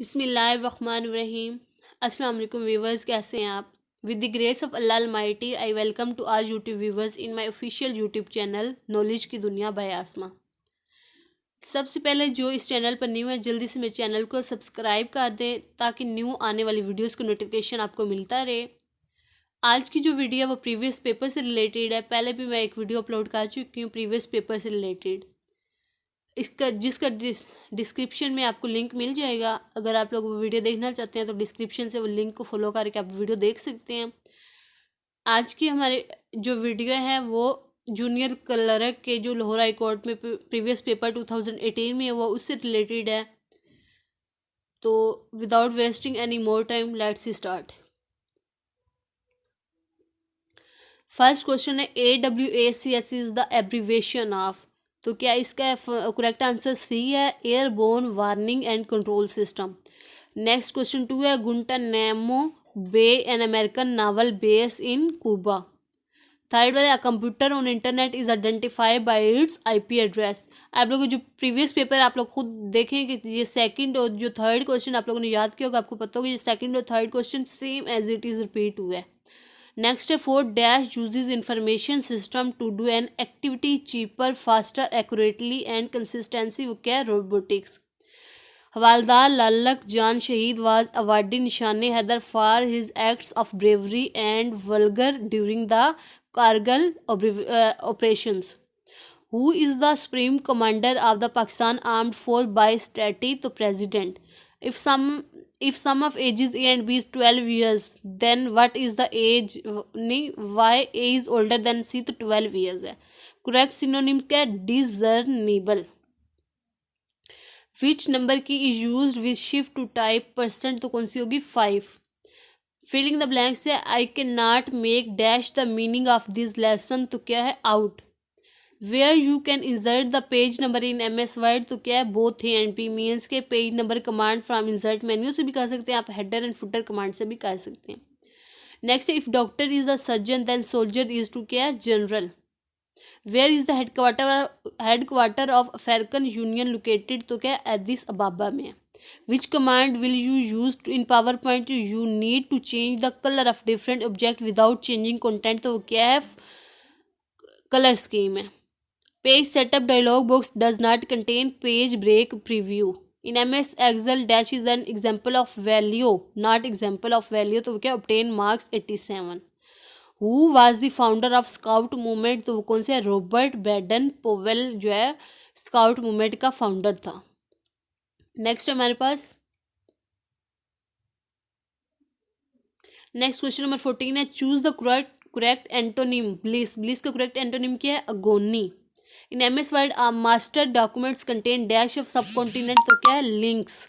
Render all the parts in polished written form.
बिस्मिल्लाहिर्रहमानिर्रहीम। अस्सलाम वालेकुम व्यूवर्स, कैसे हैं आप? With the grace of Allah almighty I welcome to our YouTube viewers in my official YouTube channel knowledge की दुनिया बाय आसमा। सबसे पहले जो इस चैनल पर न्यू है जल्दी से मेरे चैनल को सब्सक्राइब कर दें ताकि न्यू आने वाली वीडियोस का नोटिफिकेशन आपको मिलता रहे। आज की जो वीडियो है वो प्रीवियस पेपर से रिलेटेड है। पहले भी मैं एक वीडियो अपलोड कर चुकी हूँ प्रीवियस पेपर से रिलेटेड। जिसका डिस्क्रिप्शन में आपको लिंक मिल जाएगा। अगर आप लोग वो वीडियो देखना चाहते हैं तो डिस्क्रिप्शन से वो लिंक को फॉलो करके आप वीडियो देख सकते हैं। आज की हमारे जो वीडियो है वो जूनियर क्लर्क के जो लाहौर हाई कोर्ट में प्रीवियस पेपर 2018 में है वो उससे रिलेटेड है। तो without wasting any more time let's start. First question है AWACS is the abbreviation of. तो क्या इसका करेक्ट आंसर सी है, airborne warning and control system. Next question 2 है Guantanamo Bay an American naval base in Cuba. Third वाला computer on internet is identified by its IP address. आप लोग जो previous paper आप लोग खुद देखें कि ये सेकंड और जो थर्ड क्वेश्चन आप लोगों ने याद किया होगा, आपको पता होगा ये सेकंड और third question same as it is repeat हुआ है। नेक्स्ट है 4 dash uses information system to do an activity cheaper faster accurately and consistency. वो क्या है? रोबोटिक्स। हवालदार लालक जान शहीद was awardee Nishan Haider for his acts of bravery and वल्गर during the Kargil operations. Who is the supreme commander of the Pakistan armed force by statute? तो president. if sum if sum of ages A and B is 12 years, then what is the age नहीं why A is older than C? तो 12 years है। correct synonym क्या है? discernible। which number की is used with shift to type percent? तो कौन सी होगी? 5। filling the blanks है I cannot make dash the meaning of this lesson। तो क्या है? out। Where you can insert the page number in MS Word. तो क्या है? Both A and B means के page number command from insert menu से भी कर सकते हैं आप, हेडर एंड फुटर कमांड से भी कर सकते हैं। Next if doctor is a surgeon then soldier is to क्या है? General. Where is the headquarter of African Union located? तो क्या है? एडिस अबाबा में। Which command will you use in PowerPoint? You need to change the colour of different object without changing content. तो वो क्या है? Colour scheme है। Page setup dialog box does not contain page break preview. In MS Excel dash is an example of value, not example of value। तो वो क्या? obtain marks 87। Who was the founder of Scout movement? तो वो कौन से है? Robert Baden Powell जो है स्काउट मूवमेंट का फाउंडर था। नेक्स्ट हमारे पास नेक्स्ट क्वेश्चन नंबर 14 है choose the correct antonym bliss. Bliss का करेक्ट एंटोनिम क्या है? Agony. In MS word master documents contain dash of subcontinent. तो क्या है? लिंक्स।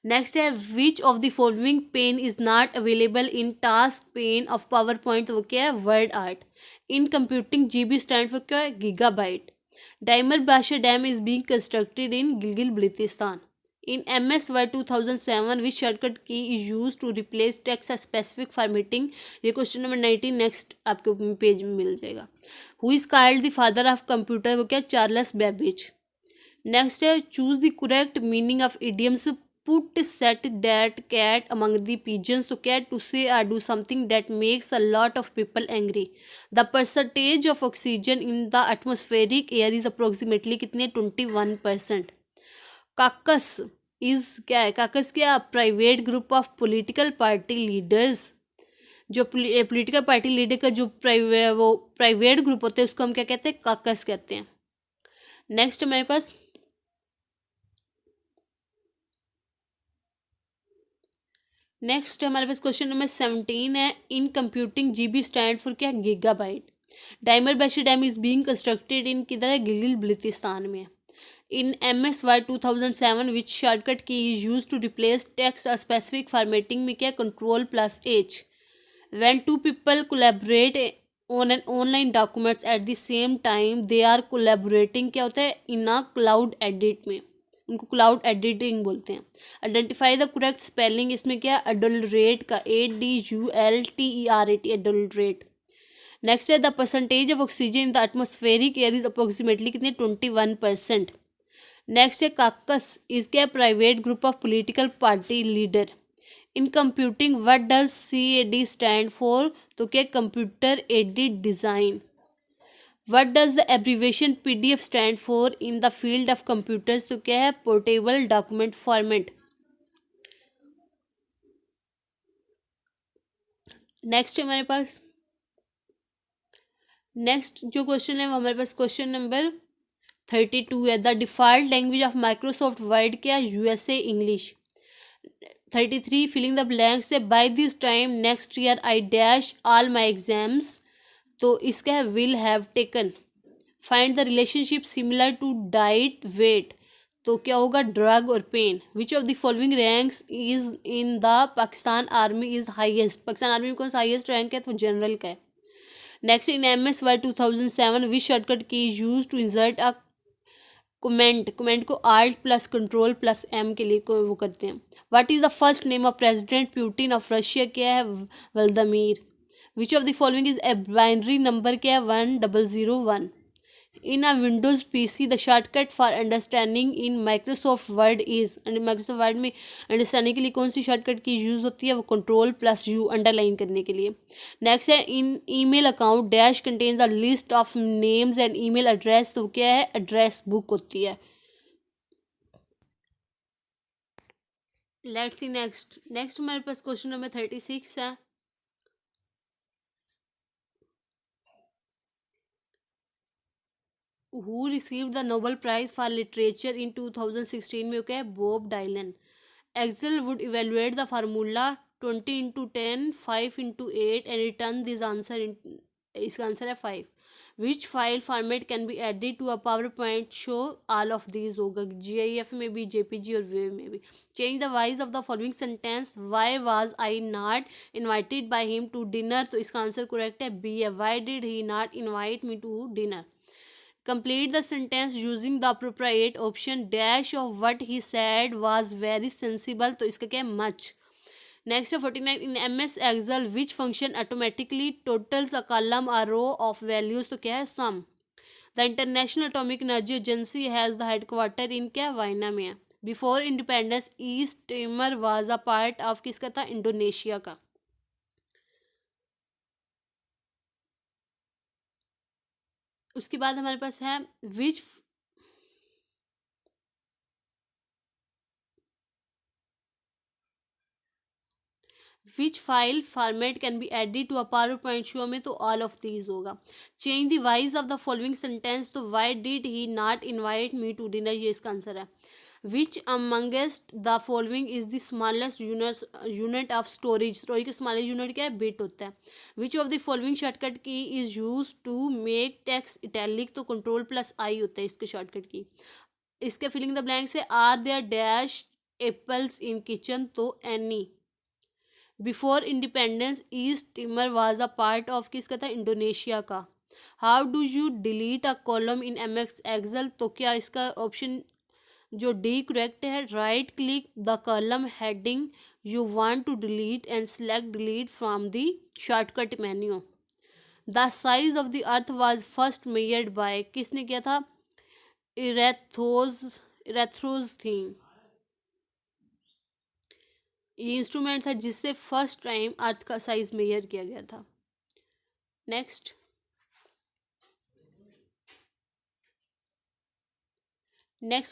नेक्स्ट है which of the following pane is not available in task pane of PowerPoint. तो वो क्या है? WordArt. In computing GB stand for क्या है? गीगाबाइट। डायमर बादशाह dam is being constructed in Gilgit Baltistan. In MS Word 2007 which shortcut key is used to replace text specific formatting? ये question number 19 next आपके page में मिल जाएगा। Who is called the father of computer? वो क्या? Charles Babbage. Next is choose the correct meaning of idioms। Put set that cat among the pigeons। तो क्या? To say or do something that makes a lot of people angry. The percentage of oxygen in the atmospheric air is approximately कितने? 21%। Caucus is क्या है? Caucus क्या? Private group of political party leaders. जो political party leader का जो private group होते हैं उसको हम क्या कहते हैं? काकस कहते हैं। नेक्स्ट हमारे पास क्वेश्चन नंबर 17 है इन कंप्यूटिंग GB स्टैंड फॉर क्या? गीगाबाइट। डायमर बादशाह dam is being constructed in किधर है? गिलगित बल्तिस्तान में। In MS Word 2007 which shortcut key is used to replace text or specific formatting में क्या? Ctrl+H। When two people collaborate on an online documents at the same time they are collaborating क्या होता है? In a cloud edit में, उनको cloud editing बोलते हैं। Identify the correct spelling. इसमें क्या? अडल्ट्रेट का ADULTERAT अडल्ट्रेट। नेक्स्ट है the percentage of oxygen in the atmospheric air is approximately कितने? 21%। नेक्स्ट है काकस इज क्या private group of political party leader in computing what does CAD stand for तो क्या computer aided design what does the abbreviation PDF stand for in the field of computers तो क्या है portable document format. Next है हमारे पास next जो question है वो हमारे पास क्वेश्चन नंबर 32 है the default language of Microsoft Word क्या USA English. 33 filling the blanks है by this time next year I dash all my exams तो इसका है will have taken. Find the relationship similar to diet weight तो क्या होगा drug और pain. Which of the following ranks is in the Pakistan army is highest Pakistan army में कौन सा हाईएस्ट रैंक है तो जनरल का है। Next in MS Word 2007 which shortcut key use to insert a comment को Alt+Ctrl+M के लिए वो करते हैं। What is the first name of president Putin of Russia क्या है Vladimir. Which of the following is a binary number क्या है 1001। In a Windows PC the shortcut for understanding in Microsoft Word is Microsoft Word में understanding के लिए कौन सी shortcut की use होती है वो Ctrl+U अंडरलाइन करने के लिए। नेक्स्ट है in email account dash contain the list of names and email address तो क्या है एड्रेस बुक होती है। लेट्स सी नेक्स्ट हमारे पास क्वेश्चन नंबर 36 है who received the Nobel prize for literature in 2016 में क्या है Bob Dylan. Excel would evaluate the formula 20 into 10 5 into 8 and return this answer in इसका आंसर है 5। Which file format can be added to a PowerPoint show all of these होगा GIF में भी JPG और wave में भी। Change the voice of the following sentence why was I not invited by him to dinner तो इसका answer correct है B है why did he not invite me to dinner. Complete the sentence using the appropriate option dash of what he said was very sensible तो इसका क्या है much। Next है 49 in MS Excel which function automatically totals a column or row of values तो क्या है sum। The International Atomic Energy Agency has the headquarter in क्या वाइना में है। Before independence East Timor was a part of किसका था Indonesia का। उसके बाद हमारे पास है which file format can be added to a PowerPoint show में तो ऑल ऑफ दीज होगा। Change the voice of the following sentence तो why did he not invite me to dinner ये इसका आंसर है। Which amongst the following is the smallest unit of storage storage का smallest unit क्या है bit होता है। Which of the following shortcut key is use to make text italic तो Ctrl+I होता है इसके शॉर्टकट की। इसके फिलिंग द ब्लैंक्स है are there dash apples in kitchen तो any. Before independence East Timor was a part of किसका था Indonesia का। How do you delete a column in MS Excel तो क्या इसका ऑप्शन जो डी करेक्ट है right click the column heading you want to delete and select delete from the shortcut menu. The size of the earth was first measured by किसने किया था इरेथ्रोज थी। ये इंस्ट्रूमेंट था जिससे फर्स्ट टाइम अर्थ का साइज मेजर किया गया था। नेक्स्ट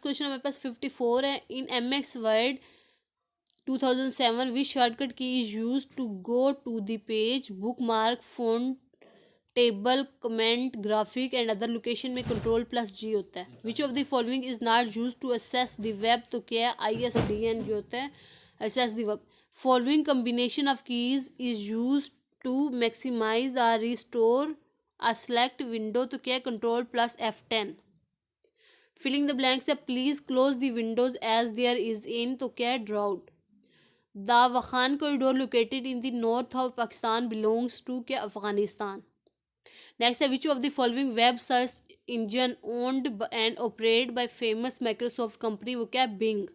क्वेश्चन हमारे पास 54 है in MS Word 2007 which shortcut key is use to go to the page bookmark phone table comment graphic and other location में Ctrl+G होता है। Which of the following is not use to access the web तो क्या है ISDN जो होता है access the web. Following combination of keys is use to maximise or restore a select window तो क्या है Ctrl+F10। फिलिंग द ब्लैंक्स है please close the windows as there is in तो क्या है drought. The Wakhan corridor located in the north of Pakistan belongs to क्या Afghanistan. Next है which of the following web search engine owned and operate by famous Microsoft company वो क्या है Bing.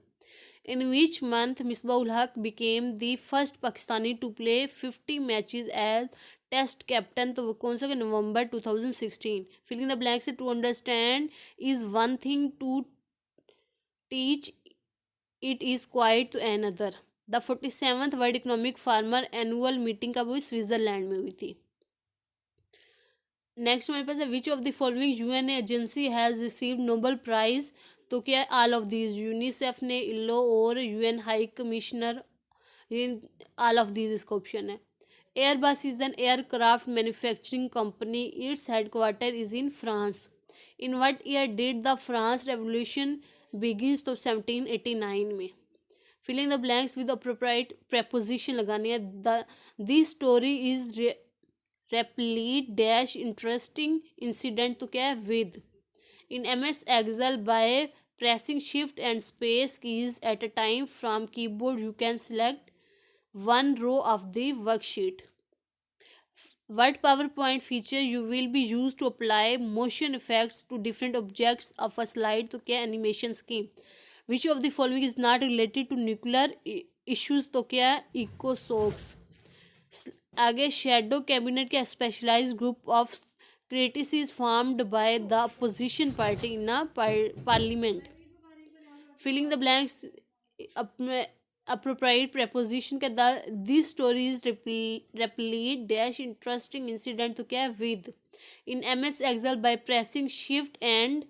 In which month Misbahul Haq became the first Pakistani to play 50 matches as test captain तो वो कौन सा November 2016। Filling the blanks to understand is one thing to teach it is quiet to another। The 47th world economic forum annual meeting कब हुई, Switzerland में हुई थी। Next हमारे पास है which of the following UN agency has received Nobel prize, तो क्या है ऑल ऑफ दीज, यूनिसेफ ने, इलो और UN high commissioner, all of these इसका ऑप्शन है। Airbus is an aircraft manufacturing company, its headquarter is in France. In what year did the France revolution begins, तो 1789 में। Filling the blanks with appropriate preposition लगानी है। This story is replete dash interesting incident, तो क्या है with. In MS Excel by pressing shift and space keys at a time from keyboard you can select one row of the worksheet। What PowerPoint feature you will be used to apply motion effects to different objects of a slide, तो क्या animation scheme. Which of the following is not related to nuclear issues, तो क्या है ECOSOCs. आगे shadow cabinet के specialised group of critics formed by the opposition party in a parliament. Filling the blanks appropriate preposition के this story is replete dash interesting incident, तो क्या है with. In MS Excel by pressing shift and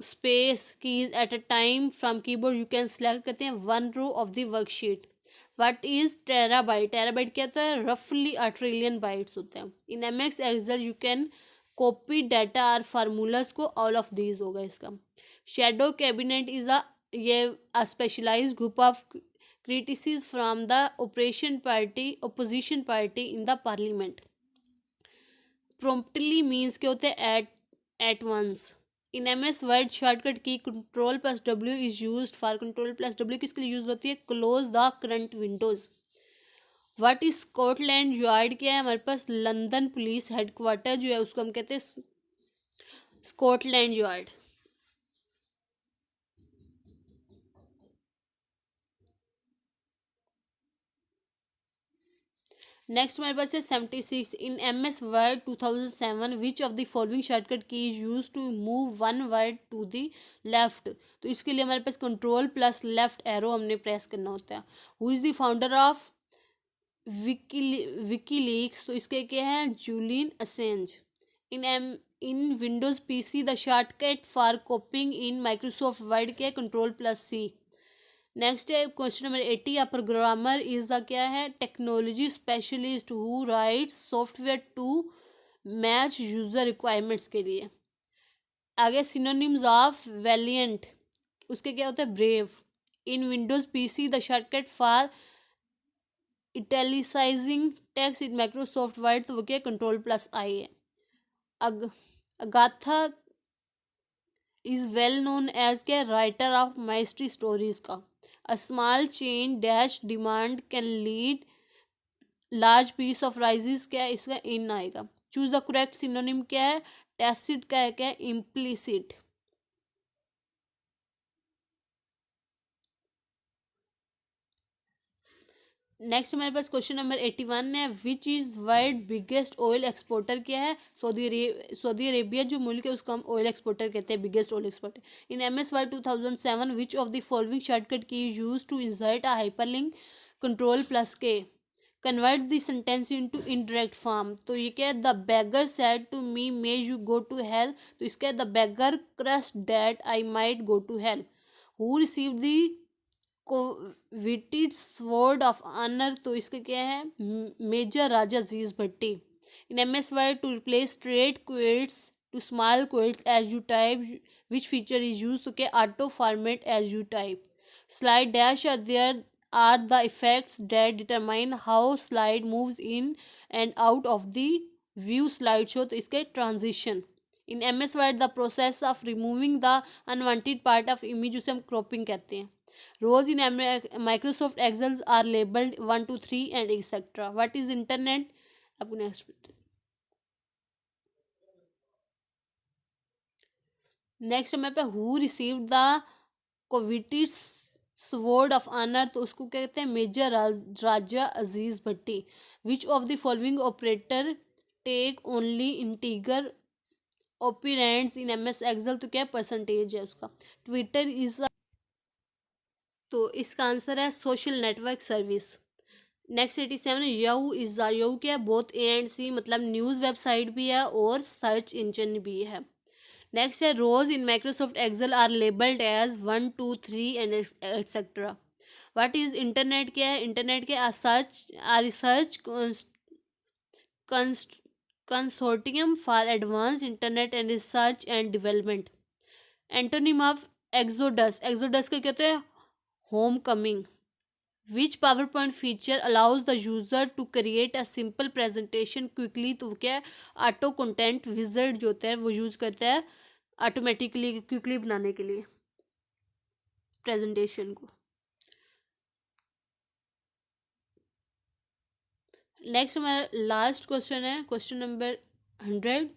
space keys at a time from keyboard you can select करते हैं one row of the worksheet. What is terabyte, terabyte क्या होता है रफली 8 trillion bytes होते हैं। In MS Excel you can copy data or formulas को, all of these होगा इसका। Shadow cabinet is a specialized group of critics from the opposition party in the parliament। promptly means क्या होते हैं at once। in MS Word shortcut की Ctrl+W is used for, Ctrl+W किसके लिए use होती है, close the current windows। what is Scotland yard, क्या है हमारे पास लंदन पुलिस हेडक्वार्टर जो है उसको हम कहते हैं स्कॉटलैंड यार्ड। नेक्स्ट हमारे पास है 76 in MS Word 2007 which of the following shortcut key is use to move one word to the left, तो इसके लिए हमारे पास Ctrl+लेफ्ट एरो हमने प्रेस करना होता है। Who is the founder of WikiLeaks, तो इसके क्या है Julian Assange. In Windows PC the shortcut for copying in Microsoft Word क्या है Ctrl+C। नेक्स्ट है question number 80 a programmer is the क्या है technology specialist who writes software to match user requirements के लिए। आगे सिनोनिम्स ऑफ वैलिएंट, उसके क्या होता है brave. In Windows PC the shortcut for italicising text in Microsoft Word, तो वो क्या Ctrl+I है। Agatha is well known as के राइटर ऑफ माइस्ट्री स्टोरीज का। A small chain dash demand can lead large piece of rises, क्या है इसका इन आएगा। चूज द करेक्ट सिनोनिम क्या है टैसिट का है क्या है इम्प्लिसिट। नेक्स्ट हमारे पास क्वेश्चन नंबर 81 है which is world biggest oil exporter, क्या है सऊदी अरेबिया जो मुल्क है उसको हम ऑयल एक्सपोर्टर कहते हैं biggest oil exporter. In MS Word 2007 which of the following shortcut key use to insert a hyperlink Ctrl+K convert the sentence into indirect form, तो ये क्या है the beggar said to me may you go to hell, तो इसका है the beggar cursed that I might go to hell. Who receive the coveted sword of honour, तो इसका क्या है major Raja Aziz Bhatti. In MS Word to replace straight quotes to small quotes as you type which feature is use, तो क्या auto format as you type. Slide dash और there are the effects that determine how slide moves in and out of the view slide show, तो इसके transition. In MS Word the process of removing the unwanted part of image उसे हम cropping कहते हैं। Rows in Microsoft Excel are labelled 1 2 3 and etcetera. What is internet, आपको next हमारे पे who receive the coveted sword of honour, तो उसको क्या कहते हैं major Raja Aziz Bhatti. Which of the following operator take only integer operands in MS Excel, तो क्या है परसेंटेज है उसका। ट्विटर इज, तो इसका आंसर है सोशल नेटवर्क सर्विस। नेक्स्ट 87 है याहू इज, याहू क्या है बोथ ए एंड सी, मतलब न्यूज़ वेबसाइट भी है और सर्च इंजन भी है। नेक्स्ट है rows in Microsoft Excel are labelled as 1 2 3 and etcetera. What is internet, क्या है इंटरनेट के research consortium for advance internet and research and development. Antonym of exodus, exodus का कहते हैं homecoming. Which PowerPoint feature allows the user to create a simple presentation quickly, तो क्या है auto content wizard जो होता है वो यूज करता है ऑटोमेटिकली क्विकली बनाने के लिए प्रेजेंटेशन को। नेक्स्ट हमारा लास्ट क्वेश्चन है question number 100।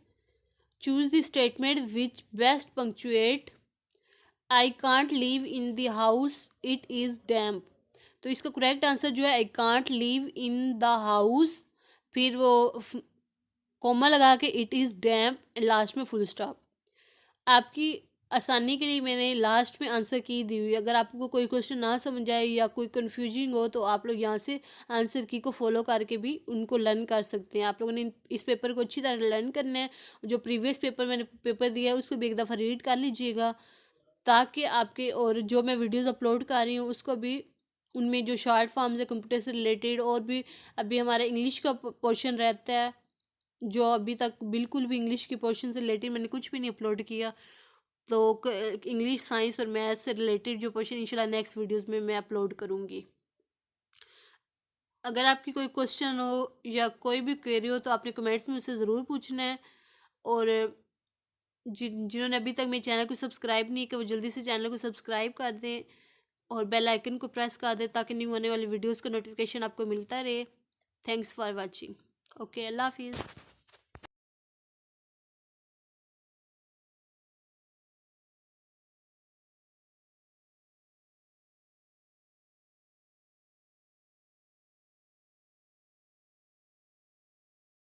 Choose the statement which best punctuate I can't live in the house it is damp. तो इसका करेक्ट आंसर जो है I can't live in the house, फिर वो कॉमा लगा के इट इज़ डैम्प, लास्ट में फुल स्टॉप। आपकी आसानी के लिए मैंने लास्ट में आंसर की दी हुई। अगर आपको कोई क्वेश्चन ना समझ आए या कोई कन्फ्यूजिंग हो तो आप लोग यहाँ से आंसर की को फॉलो करके भी उनको लर्न कर सकते हैं। आप लोगों ने इस पेपर को अच्छी तरह लर्न करना है। जो प्रीवियस पेपर मैंने पेपर दिया है उसको भी एक दफ़ा रीड कर लीजिएगा, ताकि आपके और जो मैं वीडियोज़ अपलोड कर रही हूँ उसको भी, उनमें जो शॉर्ट फॉर्म्स है कंप्यूटर से रिलेटेड, और भी अभी हमारा इंग्लिश का पोर्शन रहता है जो अभी तक बिल्कुल भी इंग्लिश के पोर्शन से रिलेटेड मैंने कुछ भी नहीं अपलोड किया। तो इंग्लिश साइंस और मैथ से रिलेटेड जो क्वेश्चन इंशाल्लाह नेक्स्ट वीडियोस में मैं अपलोड करूँगी। अगर आपकी कोई क्वेश्चन हो या कोई भी क्वेरी हो तो आपने कमेंट्स में मुझसे ज़रूर पूछना है। और जिन्होंने अभी तक मेरे चैनल को सब्सक्राइब नहीं किया वो जल्दी से चैनल को सब्सक्राइब कर दें और बेल आइकन को प्रेस कर दें ताकि न्यू आने वाली वीडियोज़ का नोटिफिकेशन आपको मिलता रहे। Thanks for watching. ओके, अल्लाह हाफिज़।